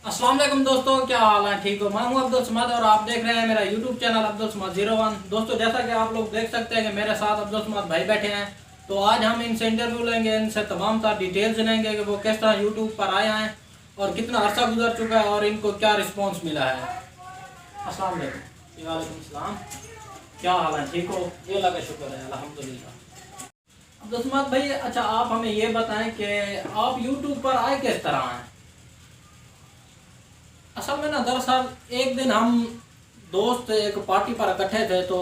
अस्सलाम वालेकुम दोस्तों, क्या हाल है? ठीक हो? मैं हूं अब्दुल समद और आप देख रहे हैं मेरा यूट्यूब चैनल अब्दुल समद 01। दोस्तों, जैसा कि आप लोग देख सकते हैं कि मेरे साथ अब्दुल समद भाई बैठे हैं, तो आज हम इनसे इंटरव्यू लेंगे, इनसे तमाम तार डिटेल्स लेंगे कि वो किस तरह यूट्यूब पर आए हैं और कितना अरसा गुजर चुका है और इनको क्या रिस्पॉन्स मिला है। अस्सलाम वालेकुम। वालेकुम सलाम। क्या हाल है? ठीक हो? ये अल्लाह का शुक्र है, अल्हम्दुलिल्लाह। अब्दुल समद भाई, अच्छा आप हमें ये बताएं कि आप यूट्यूब पर आए किस तरह हैं? असल में ना, दरअसल एक दिन हम दोस्त एक पार्टी पर इकट्ठे थे, तो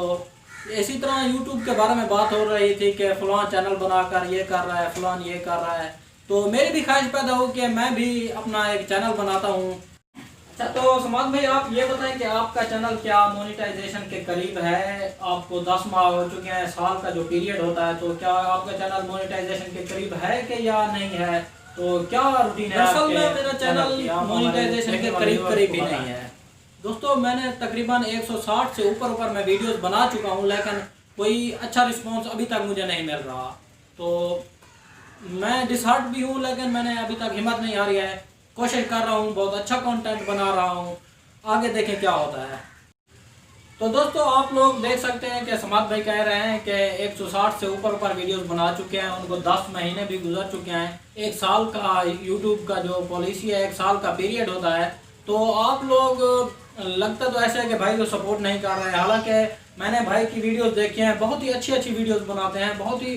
इसी तरह यूट्यूब के बारे में बात हो रही थी कि फलां चैनल बनाकर ये कर रहा है, फलां ये कर रहा है, तो मेरी भी ख्वाहिश पैदा हो कि मैं भी अपना एक चैनल बनाता हूँ। अच्छा, तो समाद भाई आप ये बताएं कि आपका चैनल क्या मोनेटाइजेशन के करीब है? आपको 10 माह हो चुके हैं, साल का जो पीरियड होता है, तो क्या आपका चैनल मोनेटाइजेशन के करीब है कि या नहीं है? तो क्या रूटीन है? असल में मेरा चैनल मोनेटाइजेशन के करीब ही नहीं है दोस्तों। मैंने तकरीबन 160 से ऊपर मैं वीडियोस बना चुका हूँ, लेकिन कोई अच्छा रिस्पांस अभी तक मुझे नहीं मिल रहा। तो मैं डिसहार्ट भी हूँ, लेकिन मैंने अभी तक हिम्मत नहीं हारी है, कोशिश कर रहा हूँ, बहुत अच्छा कंटेंट बना रहा हूँ, आगे देखें क्या होता है। तो दोस्तों, आप लोग देख सकते हैं कि समाद भाई कह रहे हैं कि 160 से ऊपर वीडियोस बना चुके हैं, उनको 10 महीने भी गुजर चुके हैं, एक साल का यूट्यूब का जो पॉलिसी है, एक साल का पीरियड होता है। तो आप लोग लगता तो ऐसा है कि भाई को सपोर्ट नहीं कर रहे हैं, हालांकि मैंने भाई की वीडियोस देखी हैं, बहुत ही अच्छी अच्छी वीडियोस बनाते हैं, बहुत ही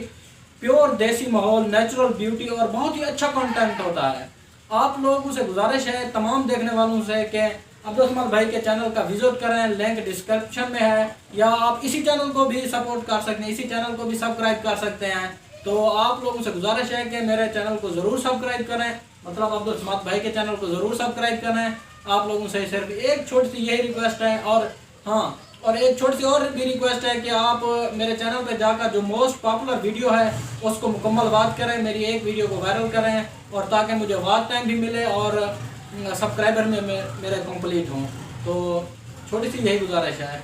प्योर देसी माहौल, नेचुरल ब्यूटी और बहुत ही अच्छा कंटेंट होता है। आप लोगों से गुजारिश है, तमाम देखने वालों से, कि अब्दुल समद भाई के चैनल का विजिट करें, लिंक डिस्क्रिप्शन में है, या आप इसी चैनल को भी सपोर्ट कर सकते हैं, इसी चैनल को भी सब्सक्राइब कर सकते हैं। तो आप लोगों से गुजारिश है कि मेरे चैनल को ज़रूर सब्सक्राइब करें, मतलब अब्दुल समद भाई के चैनल को ज़रूर सब्सक्राइब करें। आप लोगों से सिर्फ एक छोटी सी यही रिक्वेस्ट है, और हाँ, और एक छोटी सी और भी रिक्वेस्ट है कि आप मेरे चैनल पर जाकर जो मोस्ट पॉपुलर वीडियो है उसको मुकम्मल बात करें, मेरी एक वीडियो को वायरल करें, और ताकि मुझे वॉच टाइम भी मिले और सब्सक्राइबर में मेरे कंप्लीट हों। तो छोटी सी यही गुजारिश है।